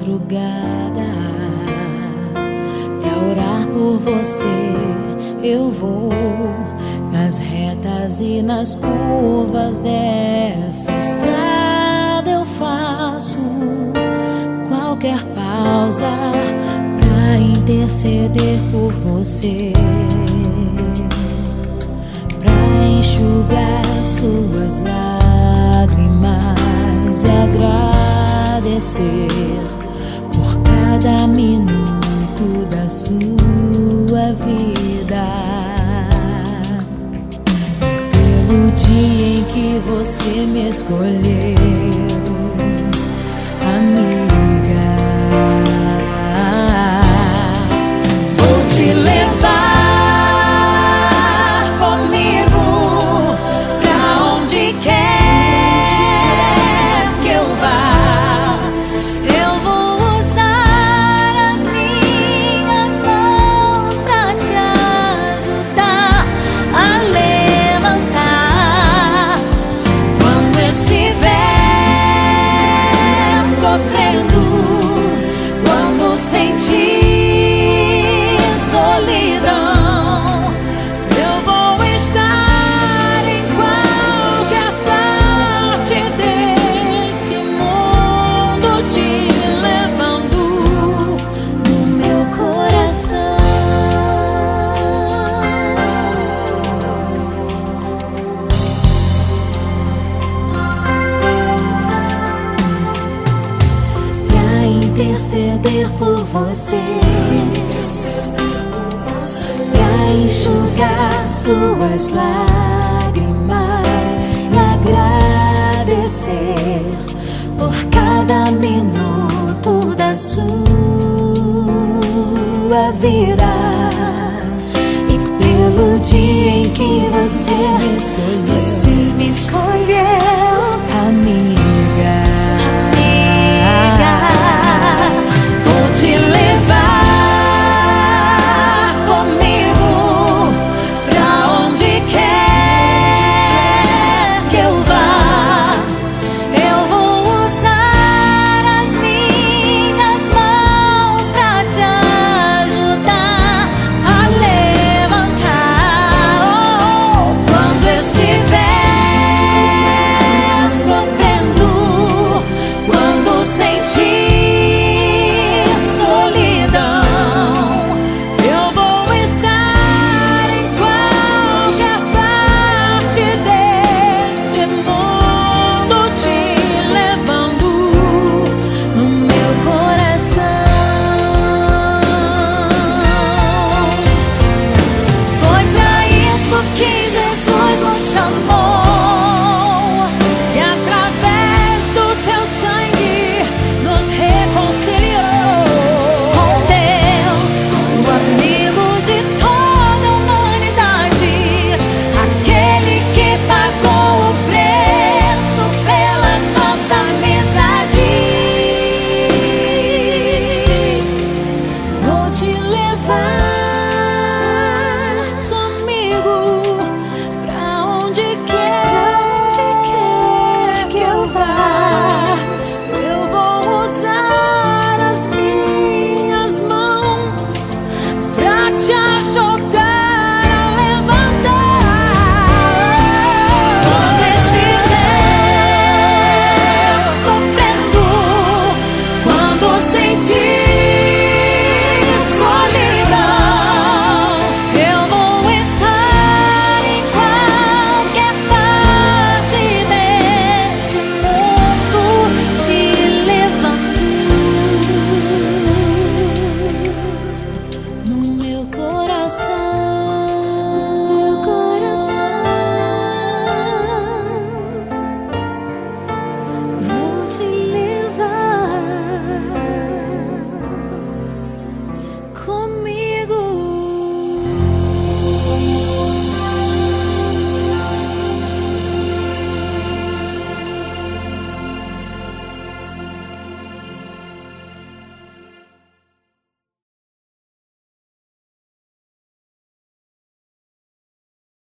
madrugada pra orar por você. Eu vou nas retas e nas curvas dessa estrada. Eu faço qualquer pausa pra interceder por você, pra enxugar suas lágrimas e agradecer por cada minuto da sua vida e pelo dia em que você me escolheu, amiga. Vou te levar comigo pra onde quer que eu vá. Eu vou usar as minhas mãos pra te ajudar a levantar quando estiver sofrendo, quando sentir solidão. Eu vou estar em qualquer parte desse mundo, te levando no meu coração. Pra interceder por você, pra enxugar suas lágrimas e agradecer por cada minuto da sua vida e pelo dia em que você me escolheu, amiga.